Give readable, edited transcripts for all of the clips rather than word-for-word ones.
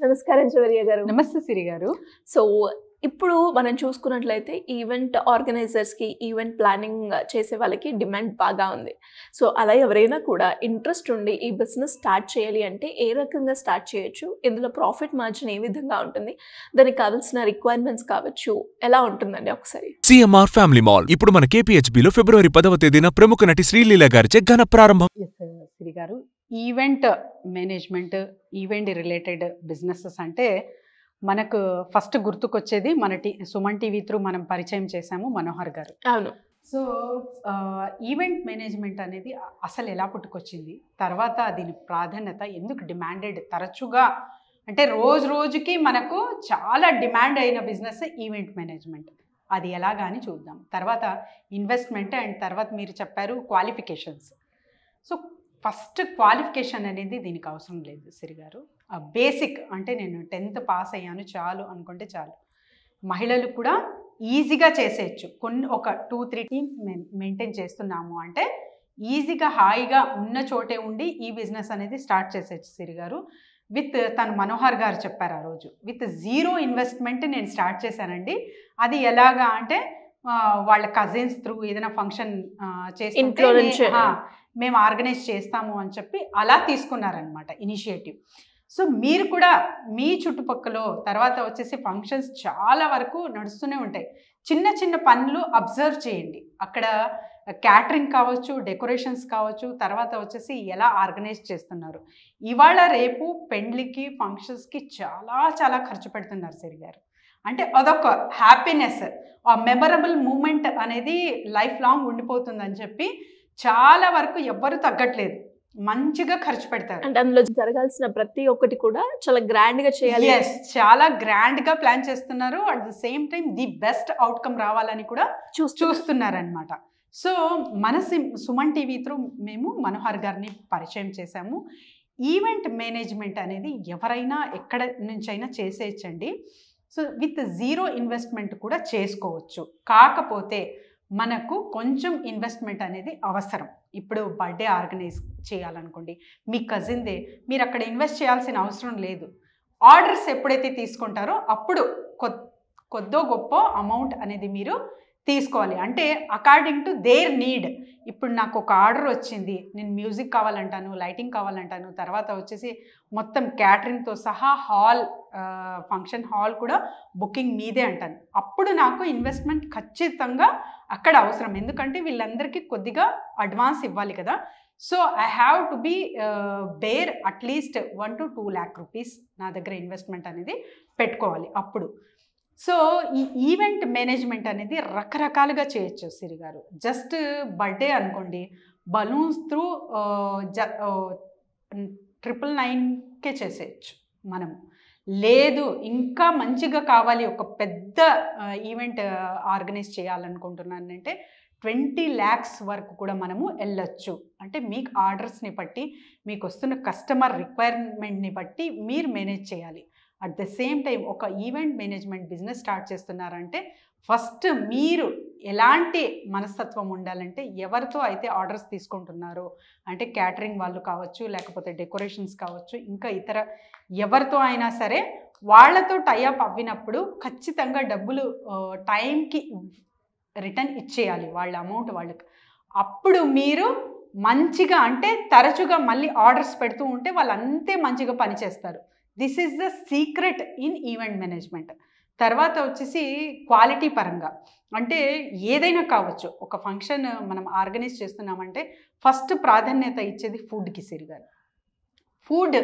నమస్కారం శౌర్య గారు. నమస్తే సిరి గారు. సో, ఇప్పుడు మనం చూసుకున్నట్లయితే ఈవెంట్ ఆర్గనైజర్స్‌కి, ఈవెంట్ ప్లానింగ్ చేసే వాళ్ళకి డిమాండ్ బాగా ఉంది. సో, అలా ఎవరైనా కూడా ఇంట్రెస్ట్ ఉండి ఈ బిజినెస్ స్టార్ట్ చేయాలి అంటే ఏ రకంగా స్టార్ట్ చేయొచ్చు? ఇందులో ప్రాఫిట్ మార్జిన్ ఏ విధంగా ఉంటుంది? దానికి కావాల్సిన రిక్వైర్మెంట్స్ కావచ్చు, ఎలా ఉంటుందండి ఒకసారి? సిఎంఆర్ ఫ్యామిలీ మాల్ ఇప్పుడు మన కేపీహెచ్బిలో ఫిబ్రవరి 10వ తేదీన ప్రముఖ నటి శ్రీలీల గారిచే ఘన ప్రారంభం. సిరి గారు, event management, event related businesses అంటే మనకు ఫస్ట్ గుర్తుకొచ్చేది మన సుమన్ టీవీ త్రూ మనం పరిచయం చేశాము మనోహర్ గారు. అవును. సో ఈవెంట్ మేనేజ్మెంట్ అనేది అసలు ఎలా పుట్టుకొచ్చింది, తర్వాత దీని ప్రాధాన్యత ఎందుకు డిమాండెడ్, తరచుగా అంటే రోజు రోజుకి మనకు చాలా డిమాండ్ అయిన బిజినెస్ ఈవెంట్ మేనేజ్మెంట్. అది ఎలాగా అని చూద్దాం. తర్వాత ఇన్వెస్ట్మెంట్ అండ్ తర్వాత మీరు చెప్పారు క్వాలిఫికేషన్స్. సో ఫస్ట్ క్వాలిఫికేషన్ అనేది దీనికి అవసరం లేదు సిరి గారు. బేసిక్ అంటే నేను 10th పాస్ అయ్యాను చాలు అనుకుంటే చాలు. మహిళలు కూడా ఈజీగా చేసేయచ్చు. ఒక 2-3 టీమ్స్ మెయింటైన్ చేస్తున్నాము అంటే ఈజీగా హాయిగా ఉన్న చోటే ఉండి ఈ బిజినెస్ అనేది స్టార్ట్ చేసేయచ్చు సిరి గారు. తను మనోహర్ గారు చెప్పారు ఆ రోజు, విత్ 0 ఇన్వెస్ట్మెంట్ నేను స్టార్ట్ చేశానండి. అది ఎలాగా అంటే వాళ్ళ కజిన్స్ త్రూ ఏదైనా ఫంక్షన్ చేస్తే మేము ఆర్గనైజ్ చేస్తాము అని చెప్పి అలా తీసుకున్నారనమాట ఇనిషియేటివ్. సో మీరు కూడా మీ చుట్టుపక్కల తర్వాత వచ్చేసి ఫంక్షన్స్ చాలా వరకు నడుస్తూనే ఉంటాయి. చిన్న చిన్న పనులు అబ్జర్వ్ చేయండి. అక్కడ క్యాటరింగ్ కావచ్చు, డెకరేషన్స్ కావచ్చు, తర్వాత వచ్చేసి ఎలా ఆర్గనైజ్ చేస్తున్నారు. ఇవాళ రేపు పెండ్లికి ఫంక్షన్స్కి చాలా చాలా ఖర్చు పెడుతున్నారు సిరి గారు. అంటే అదొక హ్యాపీనెస్, ఆ మెమరబుల్ మూమెంట్ అనేది లైఫ్ లాంగ్ ఉండిపోతుందని చెప్పి చాలా వరకు ఎవ్వరు తగ్గట్లేదు, మంచిగా ఖర్చు పెడతారు. అంటే అందులో జరగాల్సిన ప్రతి ఒక్కటి కూడా చాలా గ్రాండ్గా చేయాలి. ఎస్, చాలా గ్రాండ్గా ప్లాన్ చేస్తున్నారు. At the same time the best outcome రావాలని కూడా చూస్తున్నారనమాట. సో మన సుమన్ టీవీ త్రూ మేము మనోహర్ గారిని పరిచయం చేశాము. ఈవెంట్ మేనేజ్మెంట్ అనేది ఎవరైనా ఎక్కడ నుంచైనా చేసేయచ్చండి. సో విత్ 0 ఇన్వెస్ట్మెంట్ కూడా చేసుకోవచ్చు. కాకపోతే మనకు కొంచెం ఇన్వెస్ట్మెంట్ అనేది అవసరం. ఇప్పుడు బర్త్డే ఆర్గనైజ్ చేయాలనుకోండి, మీ కజిన్దే, మీరు అక్కడ ఇన్వెస్ట్ చేయాల్సిన అవసరం లేదు. ఆర్డర్స్ ఎప్పుడైతే తీసుకుంటారో అప్పుడు కొద్దో గొప్ప అమౌంట్ అనేది మీరు తీసుకోవాలి. అంటే అకార్డింగ్ టు దేర్ నీడ్. ఇప్పుడు నాకు ఒక ఆర్డర్ వచ్చింది, నేను మ్యూజిక్ కావాలంటాను, లైటింగ్ కావాలంటాను, తర్వాత వచ్చేసి మొత్తం క్యాటరింగ్తో సహా ఫంక్షన్ హాల్ కూడా బుకింగ్ మీదే అంటాను. అప్పుడు నాకు ఇన్వెస్ట్మెంట్ ఖచ్చితంగా అక్కడ అవసరం. ఎందుకంటే వీళ్ళందరికీ కొద్దిగా అడ్వాన్స్ ఇవ్వాలి కదా. So I have to be bear at least 1 to 2 lakh rupees నా దగ్గర ఇన్వెస్ట్మెంట్ అనేది పెట్టుకోవాలి అప్పుడు. సో ఈ ఈవెంట్ మేనేజ్మెంట్ అనేది రకరకాలుగా చేయొచ్చు సిరి గారు. జస్ట్ బర్త్డే అనుకోండి, బలూన్స్ త్రూ 999కే చేసేయచ్చు మనం. లేదు ఇంకా మంచిగా కావాలి, ఒక పెద్ద ఈవెంట్ ఆర్గనైజ్ చేయాలనుకుంటున్నానంటే 20 lakhs వరకు కూడా మనము వెళ్ళొచ్చు. అంటే మీకు ఆర్డర్స్ని బట్టి, మీకు వస్తున్న కస్టమర్ రిక్వైర్మెంట్ని బట్టి మీరు మేనేజ్ చేయాలి. అట్ ద సేమ్ టైం ఒక ఈవెంట్ మేనేజ్మెంట్ బిజినెస్ స్టార్ట్ చేస్తున్నారంటే ఫస్ట్ మీరు ఎలాంటి మనస్తత్వం ఉండాలంటే, ఎవరితో అయితే ఆర్డర్స్ తీసుకుంటున్నారో అంటే క్యాటరింగ్ వాళ్ళు కావచ్చు, లేకపోతే డెకరేషన్స్ కావచ్చు, ఇంకా ఇతర ఎవరితో అయినా సరే వాళ్ళతో టైఅప్ అవ్వినప్పుడు ఖచ్చితంగా డబ్బులు టైంకి రిటర్న్ ఇచ్చేయాలి, వాళ్ళ అమౌంట్ వాళ్ళకి. అప్పుడు మీరు మంచిగా అంటే తరచుగా మళ్ళీ ఆర్డర్స్ పెడుతూ ఉంటే వాళ్ళు అంతే మంచిగా పనిచేస్తారు. This is the secret in event management. తర్వాత వచ్చేసి క్వాలిటీ పరంగా అంటే ఏదైనా కావచ్చు, ఒక ఫంక్షన్ మనం ఆర్గనైజ్ చేస్తున్నామంటే ఫస్ట్ ప్రాధాన్యత ఇచ్చేది ఫుడ్కి సిరి గారు. ఫుడ్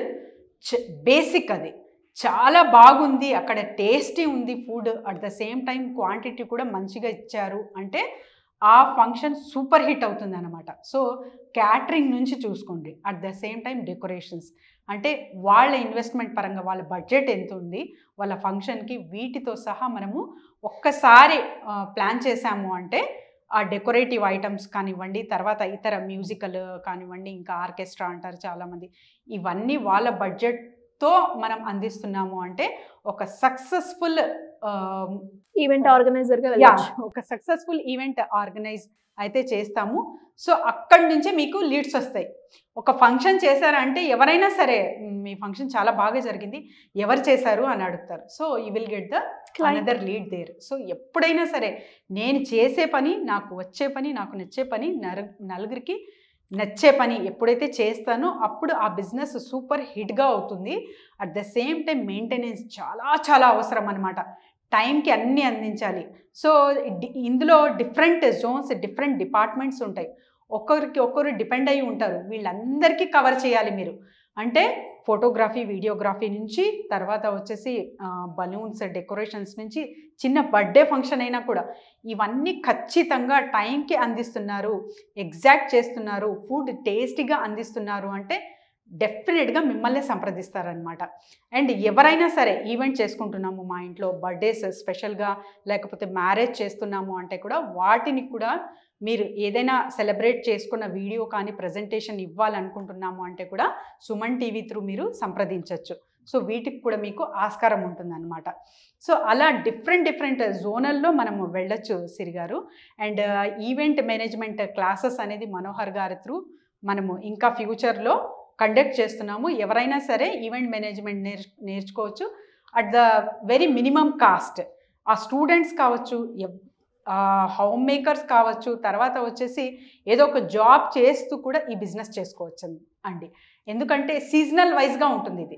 బేసిక్, అది చాలా బాగుంది, అక్కడ టేస్టీ ఉంది food, at the same time quantity కూడా మంచిగా ఇచ్చారు అంటే ఆ ఫంక్షన్ సూపర్ హిట్ అవుతుంది అనమాట. సో క్యాటరింగ్ నుంచి చూసుకోండి, at the same time decorations అంటే వాళ్ళ ఇన్వెస్ట్మెంట్ పరంగా వాళ్ళ బడ్జెట్ ఎంత ఉంది వాళ్ళ ఫంక్షన్కి, వీటితో సహా మనము ఒక్కసారి ప్లాన్ చేసాము అంటే ఆ డెకరేటివ్ ఐటమ్స్ కానివ్వండి, తర్వాత ఇతర మ్యూజికల్ కానివ్వండి, ఇంకా ఆర్కెస్ట్రా అంటారు చాలామంది, ఇవన్నీ వాళ్ళ బడ్జెట్తో మనం అందిస్తున్నాము అంటే ఒక సక్సెస్ఫుల్ ఈవెంట్ ఆర్గనైజర్గా యా వెళ్ళొచ్చు. ఒక సక్సెస్ఫుల్ ఈవెంట్ ఆర్గనైజ్ అయితే చేస్తాము. సో అక్కడి నుంచే మీకు లీడ్స్ వస్తాయి. ఒక ఫంక్షన్ చేశారంటే ఎవరైనా సరే మీ ఫంక్షన్ చాలా బాగా జరిగింది, ఎవరు చేశారు అని అడుగుతారు. So you will get the another lead there. So ఎప్పుడైనా సరే నేను చేసే పని, నాకు వచ్చే పని, నాకు నచ్చే పని, నలుగురికి నచ్చే పని ఎప్పుడైతే చేస్తానో అప్పుడు ఆ బిజినెస్ సూపర్ హిట్గా అవుతుంది. At the same time maintenance చాలా చాలా అవసరం అనమాట. టైంకి అన్నీ అందించాలి. సో ఇందులో డిఫరెంట్ జోన్స్, డిఫరెంట్ డిపార్ట్మెంట్స్ ఉంటాయి. ఒక్కరు డిపెండ్ అయ్యి ఉంటారు. వీళ్ళందరికీ కవర్ చేయాలి మీరు. అంటే ఫోటోగ్రఫీ, వీడియోగ్రఫీ నుంచి తర్వాత వచ్చేసి బలూన్స్, డెకరేషన్స్ నుంచి చిన్న బర్త్డే ఫంక్షన్ అయినా కూడా ఇవన్నీ ఖచ్చితంగా టైంకి అందిస్తున్నారు, ఎగ్జాక్ట్ చేస్తున్నారు, ఫుడ్ టేస్టీగా అందిస్తున్నారు అంటే డెఫినెట్గా మిమ్మల్ని సంప్రదిస్తారనమాట. అండ్ ఎవరైనా సరే ఈవెంట్ చేసుకుంటున్నాము మా ఇంట్లో, బర్త్డేస్ స్పెషల్గా లేకపోతే మ్యారేజ్ చేస్తున్నాము అంటే కూడా వాటిని కూడా మీరు ఏదైనా సెలబ్రేట్ చేసుకున్న వీడియో కానీ ప్రజెంటేషన్ ఇవ్వాలనుకుంటున్నాము అంటే కూడా సుమన్ టీవీ త్రూ మీరు సంప్రదించవచ్చు. సో వీటికి కూడా మీకు ఆస్కారం ఉంటుందన్నమాట. సో అలా డిఫరెంట్ జోనల్లో మనము వెళ్ళొచ్చు సిరిగారు. అండ్ ఈవెంట్ మేనేజ్మెంట్ క్లాసెస్ అనేది మనోహర్ గారి త్రూ మనము ఇంకా ఫ్యూచర్లో కండక్ట్ చేస్తున్నాము. ఎవరైనా సరే ఈవెంట్ మేనేజ్మెంట్ నేర్చుకోవచ్చు at the very minimum cost. ఆ స్టూడెంట్స్ కావచ్చు, హోమ్ మేకర్స్ కావచ్చు, తర్వాత వచ్చేసి ఏదో ఒక జాబ్ చేస్తూ కూడా ఈ బిజినెస్ చేసుకోవచ్చు అండి. ఎందుకంటే సీజనల్ వైజ్గా ఉంటుంది ఇది.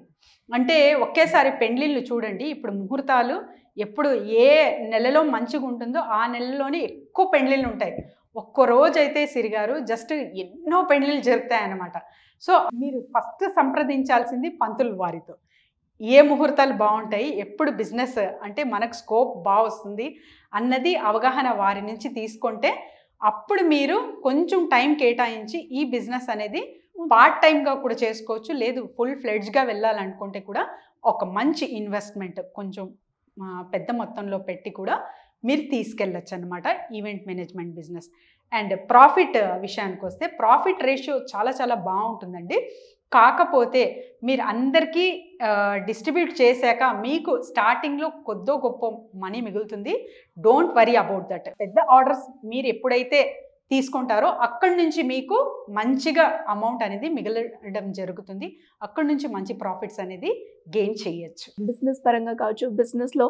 అంటే ఒకేసారి పెండ్లిళ్ళు చూడండి, ఇప్పుడు ముహూర్తాలు ఎప్పుడు ఏ నెలలో మంచిగా ఉంటుందో ఆ నెలలోనే ఎక్కువ పెండ్లిళ్ళు ఉంటాయి. ఒక్క రోజు అయితే సిరిగారు జస్ట్ ఎన్నో పెండ్లిళ్ళు జరుగుతాయన్నమాట. సో మీరు ఫస్ట్ సంప్రదించాల్సింది పంతులు వారితో. ఏ ముహూర్తాలు బాగుంటాయి, ఎప్పుడు బిజినెస్ అంటే మనకు స్కోప్ బాగా వస్తుంది అన్నది అవగాహన వారి నుంచి తీసుకుంటే అప్పుడు మీరు కొంచెం టైం కేటాయించి ఈ బిజినెస్ అనేది పార్ట్ టైంగా కూడా చేసుకోవచ్చు. లేదు ఫుల్ ఫ్లెడ్జ్గా వెళ్ళాలనుకుంటే కూడా ఒక మంచి ఇన్వెస్ట్మెంట్ కొంచెం పెద్ద మొత్తంలో పెట్టి కూడా మీరు తీసుకెళ్ళచ్చు అనమాట event management business. And profit విషయానికి వస్తే ప్రాఫిట్ రేషియో చాలా చాలా బాగుంటుందండి. కాకపోతే మీరు అందరికీ డిస్ట్రిబ్యూట్ చేశాక మీకు స్టార్టింగ్లో కొద్దో గొప్ప మనీ మిగులుతుంది. Don't worry about that. పెద్ద ఆర్డర్స్ మీరు ఎప్పుడైతే తీసుకుంటారో అక్కడి నుంచి మీకు మంచిగా అమౌంట్ అనేది మిగలడం జరుగుతుంది. అక్కడి నుంచి మంచి ప్రాఫిట్స్ అనేది గెయిన్ చేయొచ్చు. బిజినెస్ పరంగా కావచ్చు, బిజినెస్లో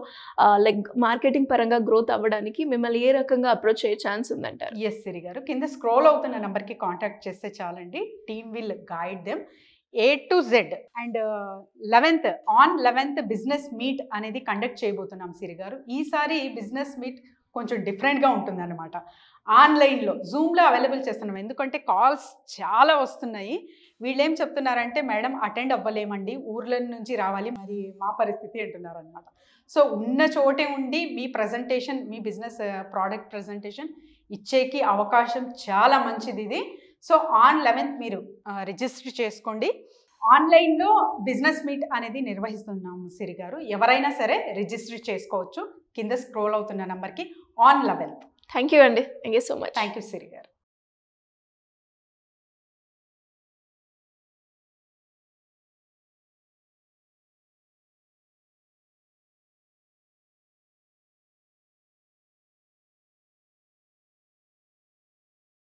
లైక్ మార్కెటింగ్ పరంగా గ్రోత్ అవ్వడానికి మిమ్మల్ని ఏ రకంగా అప్రోచ్ అయ్యే ఛాన్స్ ఉందంటారు? ఎస్ సిరి గారు, కింద స్క్రోల్ అవుతున్న నెంబర్కి కాంటాక్ట్ చేస్తే చాలండి. Team will guide them A to Z. And 11th business meet అనేది కండక్ట్ చేయబోతున్నాం సిరి గారు. ఈసారి బిజినెస్ మీట్ కొంచెం డిఫరెంట్గా ఉంటుందన్నమాట. ఆన్లైన్లో జూమ్లో అవైలబుల్ చేస్తున్నాం. ఎందుకంటే కాల్స్ చాలా వస్తున్నాయి. వీళ్ళు ఏం చెప్తున్నారంటే మేడం అటెండ్ అవ్వలేమండి, ఊర్ల నుంచి రావాలి, మరి మా పరిస్థితి అంటున్నారు అనమాట. సో ఉన్న చోటే ఉండి మీ ప్రజెంటేషన్, మీ బిజినెస్ ప్రోడక్ట్ ప్రజెంటేషన్ ఇచ్చేకి అవకాశం చాలా మంచిది ఇది. సో ఆన్ 11th మీరు రిజిస్టర్ చేసుకోండి. ఆన్లైన్లో బిజినెస్ మీట్ అనేది నిర్వహిస్తున్నాము సిరి గారు. ఎవరైనా సరే రిజిస్టర్ చేసుకోవచ్చు కింద స్క్రోల్ అవుతున్న నెంబర్కి ఆన్ 11th. థ్యాంక్ యూ అండి. Thank you so much. Thank you Siri గారు.